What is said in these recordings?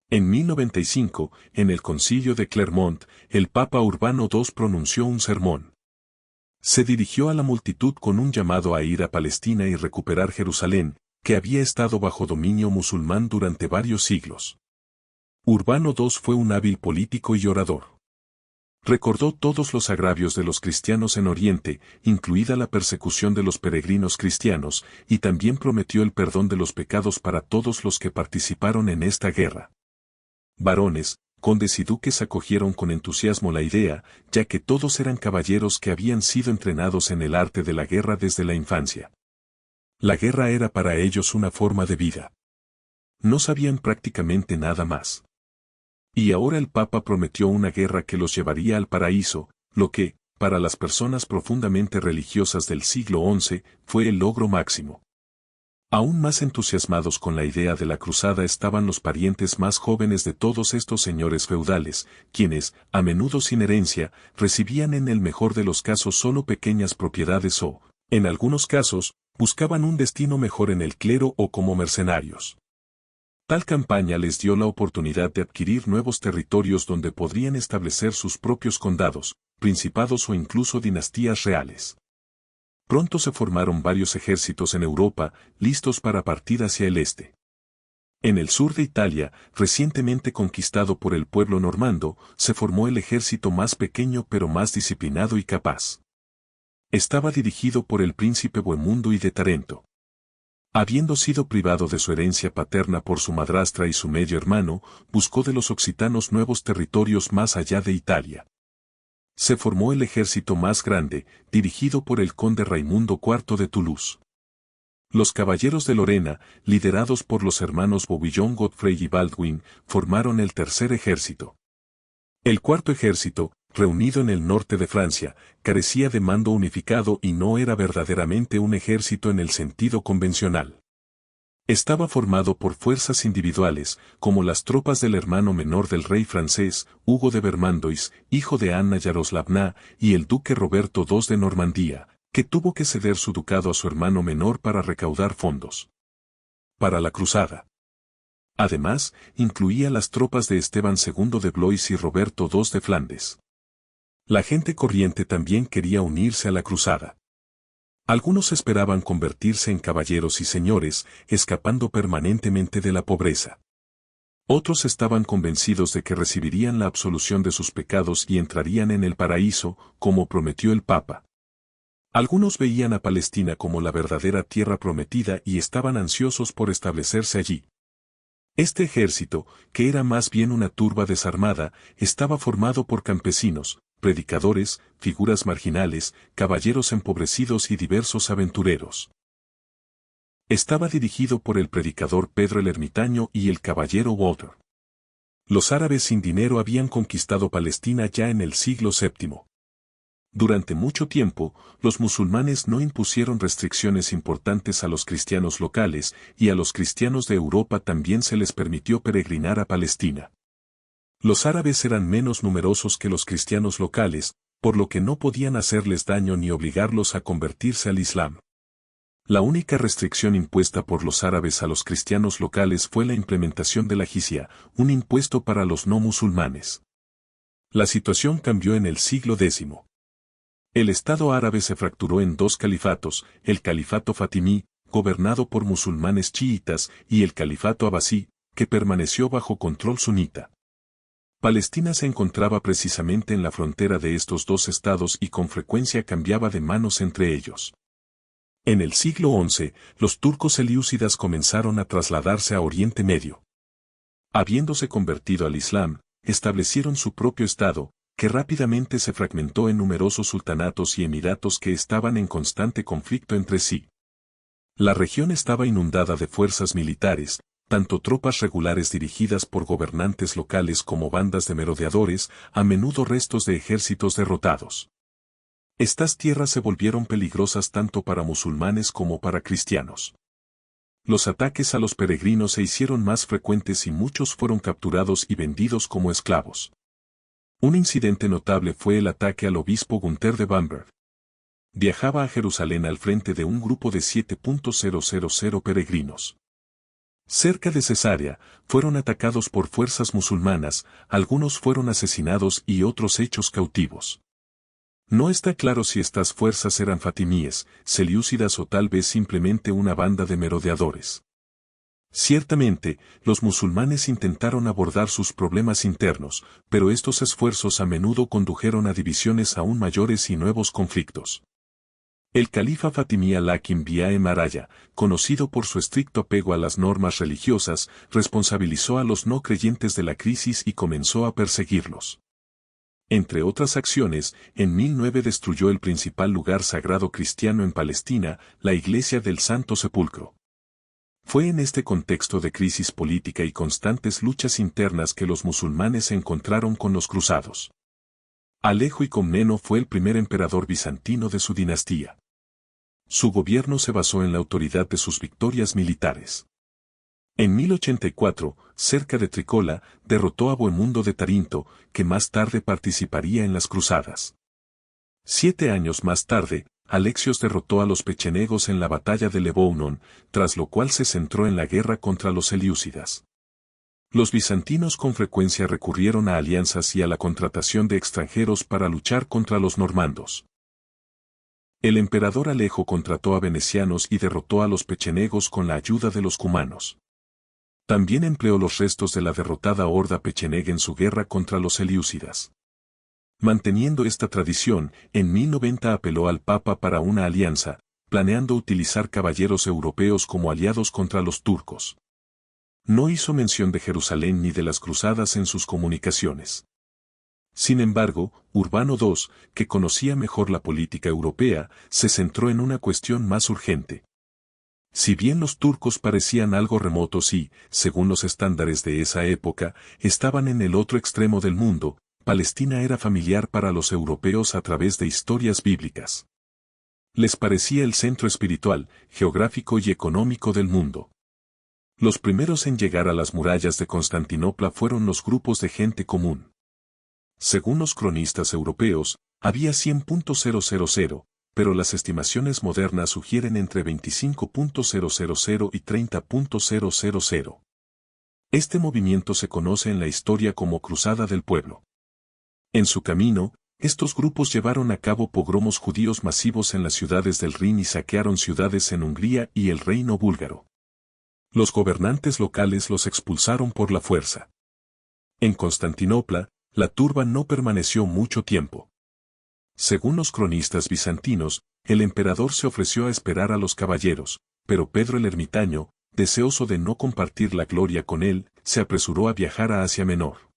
En 1095, en el Concilio de Clermont, el Papa Urbano II pronunció un sermón. Se dirigió a la multitud con un llamado a ir a Palestina y recuperar Jerusalén, que había estado bajo dominio musulmán durante varios siglos. Urbano II fue un hábil político y orador. Recordó todos los agravios de los cristianos en Oriente, incluida la persecución de los peregrinos cristianos, y también prometió el perdón de los pecados para todos los que participaron en esta guerra. Varones, condes y duques acogieron con entusiasmo la idea, ya que todos eran caballeros que habían sido entrenados en el arte de la guerra desde la infancia. La guerra era para ellos una forma de vida. No sabían prácticamente nada más. Y ahora el Papa prometió una guerra que los llevaría al paraíso, lo que, para las personas profundamente religiosas del siglo XI, fue el logro máximo. Aún más entusiasmados con la idea de la cruzada estaban los parientes más jóvenes de todos estos señores feudales, quienes, a menudo sin herencia, recibían en el mejor de los casos solo pequeñas propiedades o, en algunos casos, buscaban un destino mejor en el clero o como mercenarios. Tal campaña les dio la oportunidad de adquirir nuevos territorios donde podrían establecer sus propios condados, principados o incluso dinastías reales. Pronto se formaron varios ejércitos en Europa, listos para partir hacia el este. En el sur de Italia, recientemente conquistado por el pueblo normando, se formó el ejército más pequeño pero más disciplinado y capaz. Estaba dirigido por el príncipe Bohemundo I de Tarento. Habiendo sido privado de su herencia paterna por su madrastra y su medio hermano, buscó de los occitanos nuevos territorios más allá de Italia. Se formó el ejército más grande, dirigido por el conde Raimundo IV de Toulouse. Los caballeros de Lorena, liderados por los hermanos Bouvillon Godfrey y Baldwin, formaron el tercer ejército. El cuarto ejército, reunido en el norte de Francia, carecía de mando unificado y no era verdaderamente un ejército en el sentido convencional. Estaba formado por fuerzas individuales, como las tropas del hermano menor del rey francés, Hugo de Vermandois, hijo de Anna Yaroslavna, y el duque Roberto II de Normandía, que tuvo que ceder su ducado a su hermano menor para recaudar fondos para la cruzada. Además, incluía las tropas de Esteban II de Blois y Roberto II de Flandes. La gente corriente también quería unirse a la cruzada. Algunos esperaban convertirse en caballeros y señores, escapando permanentemente de la pobreza. Otros estaban convencidos de que recibirían la absolución de sus pecados y entrarían en el paraíso, como prometió el Papa. Algunos veían a Palestina como la verdadera tierra prometida y estaban ansiosos por establecerse allí. Este ejército, que era más bien una turba desarmada, estaba formado por campesinos, predicadores, figuras marginales, caballeros empobrecidos y diversos aventureros. Estaba dirigido por el predicador Pedro el Ermitaño y el caballero Walter. Los árabes sin dinero habían conquistado Palestina ya en el siglo VII. Durante mucho tiempo, los musulmanes no impusieron restricciones importantes a los cristianos locales, y a los cristianos de Europa también se les permitió peregrinar a Palestina. Los árabes eran menos numerosos que los cristianos locales, por lo que no podían hacerles daño ni obligarlos a convertirse al Islam. La única restricción impuesta por los árabes a los cristianos locales fue la implementación de la jizya, un impuesto para los no musulmanes. La situación cambió en el siglo X. El Estado árabe se fracturó en dos califatos, el califato fatimí, gobernado por musulmanes chiitas, y el califato abasí, que permaneció bajo control sunita. Palestina se encontraba precisamente en la frontera de estos dos estados y con frecuencia cambiaba de manos entre ellos. En el siglo XI, los turcos selyúcidas comenzaron a trasladarse a Oriente Medio. Habiéndose convertido al Islam, establecieron su propio estado, que rápidamente se fragmentó en numerosos sultanatos y emiratos que estaban en constante conflicto entre sí. La región estaba inundada de fuerzas militares, tanto tropas regulares dirigidas por gobernantes locales como bandas de merodeadores, a menudo restos de ejércitos derrotados. Estas tierras se volvieron peligrosas tanto para musulmanes como para cristianos. Los ataques a los peregrinos se hicieron más frecuentes y muchos fueron capturados y vendidos como esclavos. Un incidente notable fue el ataque al obispo Gunther de Bamberg. Viajaba a Jerusalén al frente de un grupo de 7,000 peregrinos. Cerca de Cesarea, fueron atacados por fuerzas musulmanas, algunos fueron asesinados y otros hechos cautivos. No está claro si estas fuerzas eran fatimíes, selyúcidas o tal vez simplemente una banda de merodeadores. Ciertamente, los musulmanes intentaron abordar sus problemas internos, pero estos esfuerzos a menudo condujeron a divisiones aún mayores y nuevos conflictos. El califa fatimí al-Hakim Bi'a-e-Maraya, conocido por su estricto apego a las normas religiosas, responsabilizó a los no creyentes de la crisis y comenzó a perseguirlos. Entre otras acciones, en 1009 destruyó el principal lugar sagrado cristiano en Palestina, la Iglesia del Santo Sepulcro. Fue en este contexto de crisis política y constantes luchas internas que los musulmanes se encontraron con los cruzados. Alejo I Comneno fue el primer emperador bizantino de su dinastía. Su gobierno se basó en la autoridad de sus victorias militares. En 1084, cerca de Tricola, derrotó a Bohemundo de Tarinto, que más tarde participaría en las cruzadas. 7 años más tarde, Alexios derrotó a los pechenegos en la batalla de Lebounon, tras lo cual se centró en la guerra contra los selyúcidas. Los bizantinos con frecuencia recurrieron a alianzas y a la contratación de extranjeros para luchar contra los normandos. El emperador Alejo contrató a venecianos y derrotó a los pechenegos con la ayuda de los cumanos. También empleó los restos de la derrotada horda pechenega en su guerra contra los selyúcidas. Manteniendo esta tradición, en 1090 apeló al Papa para una alianza, planeando utilizar caballeros europeos como aliados contra los turcos. No hizo mención de Jerusalén ni de las cruzadas en sus comunicaciones. Sin embargo, Urbano II, que conocía mejor la política europea, se centró en una cuestión más urgente. Si bien los turcos parecían algo remotos y, según los estándares de esa época, estaban en el otro extremo del mundo, Palestina era familiar para los europeos a través de historias bíblicas. Les parecía el centro espiritual, geográfico y económico del mundo. Los primeros en llegar a las murallas de Constantinopla fueron los grupos de gente común. Según los cronistas europeos, había 100.000, pero las estimaciones modernas sugieren entre 25.000 y 30.000. Este movimiento se conoce en la historia como Cruzada del Pueblo. En su camino, estos grupos llevaron a cabo pogromos judíos masivos en las ciudades del Rin y saquearon ciudades en Hungría y el reino búlgaro. Los gobernantes locales los expulsaron por la fuerza. En Constantinopla, la turba no permaneció mucho tiempo. Según los cronistas bizantinos, el emperador se ofreció a esperar a los caballeros, pero Pedro el Ermitaño, deseoso de no compartir la gloria con él, se apresuró a viajar a Asia Menor.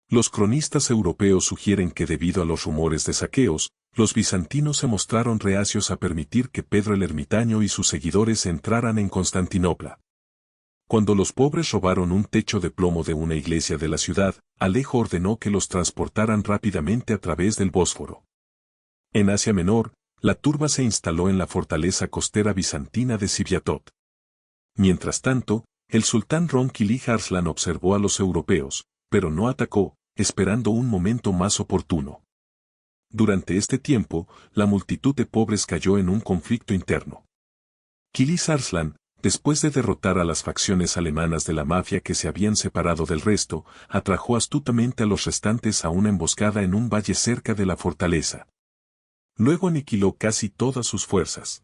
Los cronistas europeos sugieren que debido a los rumores de saqueos, los bizantinos se mostraron reacios a permitir que Pedro el Ermitaño y sus seguidores entraran en Constantinopla. Cuando los pobres robaron un techo de plomo de una iglesia de la ciudad, Alejo ordenó que los transportaran rápidamente a través del Bósforo. En Asia Menor, la turba se instaló en la fortaleza costera bizantina de Sibiatot. Mientras tanto, el sultán Ron-Kilij Arslan observó a los europeos, pero no atacó, esperando un momento más oportuno. Durante este tiempo, la multitud de pobres cayó en un conflicto interno. Kilij Arslan, después de derrotar a las facciones alemanas de la mafia que se habían separado del resto, atrajo astutamente a los restantes a una emboscada en un valle cerca de la fortaleza. Luego aniquiló casi todas sus fuerzas.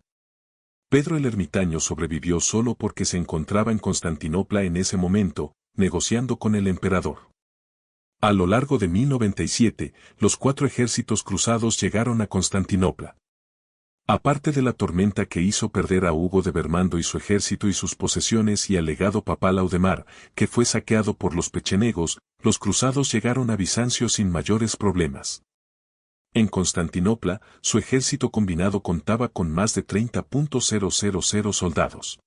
Pedro el Ermitaño sobrevivió solo porque se encontraba en Constantinopla en ese momento, negociando con el emperador. A lo largo de 1097, los 4 ejércitos cruzados llegaron a Constantinopla. Aparte de la tormenta que hizo perder a Hugo de Bermando y su ejército y sus posesiones y al legado papal Audemar, que fue saqueado por los pechenegos, los cruzados llegaron a Bizancio sin mayores problemas. En Constantinopla, su ejército combinado contaba con más de 30.000 soldados.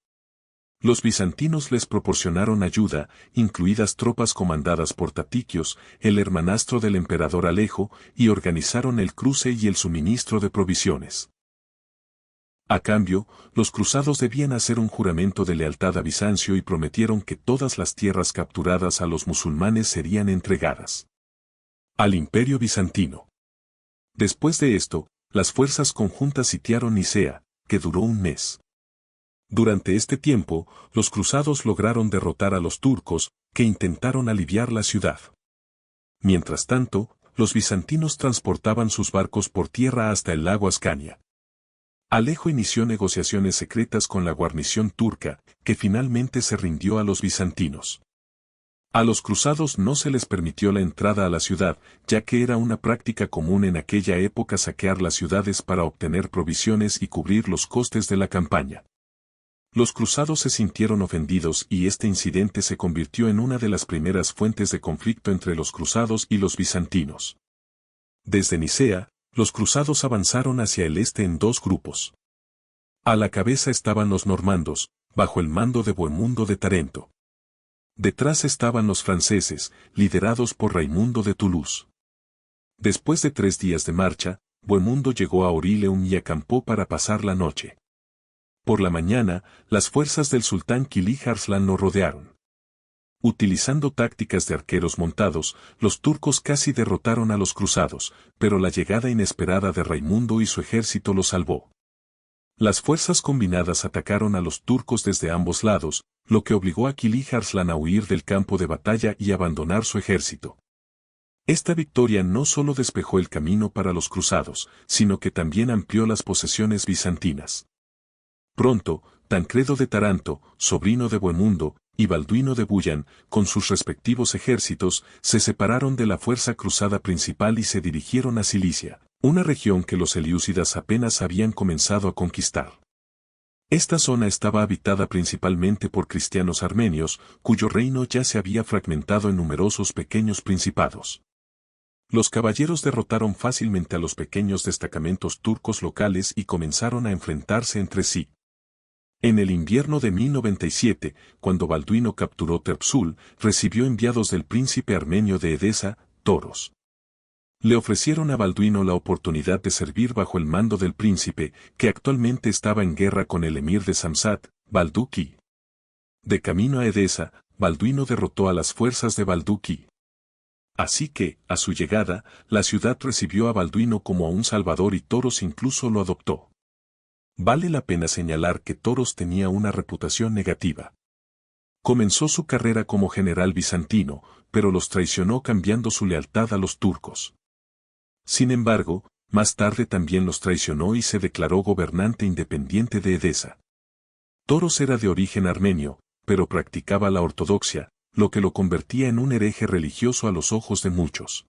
Los bizantinos les proporcionaron ayuda, incluidas tropas comandadas por Tatiquios, el hermanastro del emperador Alejo, y organizaron el cruce y el suministro de provisiones. A cambio, los cruzados debían hacer un juramento de lealtad a Bizancio y prometieron que todas las tierras capturadas a los musulmanes serían entregadas al Imperio Bizantino. Después de esto, las fuerzas conjuntas sitiaron Nicea, que duró un mes. Durante este tiempo, los cruzados lograron derrotar a los turcos, que intentaron aliviar la ciudad. Mientras tanto, los bizantinos transportaban sus barcos por tierra hasta el lago Ascania. Alejo inició negociaciones secretas con la guarnición turca, que finalmente se rindió a los bizantinos. A los cruzados no se les permitió la entrada a la ciudad, ya que era una práctica común en aquella época saquear las ciudades para obtener provisiones y cubrir los costes de la campaña. Los cruzados se sintieron ofendidos y este incidente se convirtió en una de las primeras fuentes de conflicto entre los cruzados y los bizantinos. Desde Nicea, los cruzados avanzaron hacia el este en dos grupos. A la cabeza estaban los normandos, bajo el mando de Bohemundo de Tarento. Detrás estaban los franceses, liderados por Raimundo de Toulouse. Después de 3 días de marcha, Bohemundo llegó a Orileum y acampó para pasar la noche. Por la mañana, las fuerzas del sultán Kilij Arslan lo rodearon. Utilizando tácticas de arqueros montados, los turcos casi derrotaron a los cruzados, pero la llegada inesperada de Raimundo y su ejército los salvó. Las fuerzas combinadas atacaron a los turcos desde ambos lados, lo que obligó a Kilij Arslan a huir del campo de batalla y abandonar su ejército. Esta victoria no solo despejó el camino para los cruzados, sino que también amplió las posesiones bizantinas. Pronto, Tancredo de Taranto, sobrino de Bohemundo, y Balduino de Buyan, con sus respectivos ejércitos, se separaron de la fuerza cruzada principal y se dirigieron a Cilicia, una región que los selyúcidas apenas habían comenzado a conquistar. Esta zona estaba habitada principalmente por cristianos armenios, cuyo reino ya se había fragmentado en numerosos pequeños principados. Los caballeros derrotaron fácilmente a los pequeños destacamentos turcos locales y comenzaron a enfrentarse entre sí. En el invierno de 1097, cuando Balduino capturó Terpsul, recibió enviados del príncipe armenio de Edesa, Toros. Le ofrecieron a Balduino la oportunidad de servir bajo el mando del príncipe, que actualmente estaba en guerra con el emir de Samsat, Balduki. De camino a Edesa, Balduino derrotó a las fuerzas de Balduki. Así que, a su llegada, la ciudad recibió a Balduino como a un salvador y Toros incluso lo adoptó. Vale la pena señalar que Toros tenía una reputación negativa. Comenzó su carrera como general bizantino, pero los traicionó cambiando su lealtad a los turcos. Sin embargo, más tarde también los traicionó y se declaró gobernante independiente de Edesa. Toros era de origen armenio, pero practicaba la ortodoxia, lo que lo convertía en un hereje religioso a los ojos de muchos.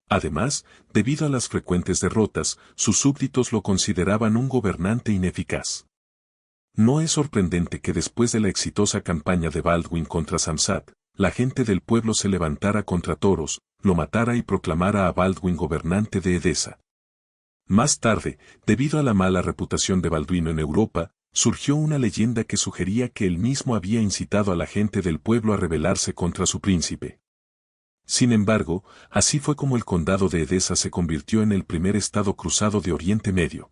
Además, debido a las frecuentes derrotas, sus súbditos lo consideraban un gobernante ineficaz. No es sorprendente que después de la exitosa campaña de Baldwin contra Samsat, la gente del pueblo se levantara contra Toros, lo matara y proclamara a Baldwin gobernante de Edesa. Más tarde, debido a la mala reputación de Balduino en Europa, surgió una leyenda que sugería que él mismo había incitado a la gente del pueblo a rebelarse contra su príncipe. Sin embargo, así fue como el condado de Edesa se convirtió en el primer estado cruzado de Oriente Medio.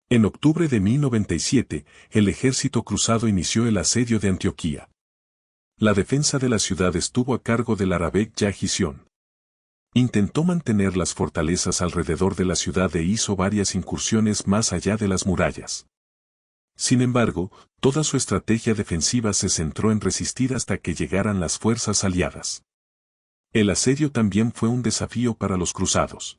En octubre de 1097, el ejército cruzado inició el asedio de Antioquía. La defensa de la ciudad estuvo a cargo del Arabek Yagisión. Intentó mantener las fortalezas alrededor de la ciudad e hizo varias incursiones más allá de las murallas. Sin embargo, toda su estrategia defensiva se centró en resistir hasta que llegaran las fuerzas aliadas. El asedio también fue un desafío para los cruzados.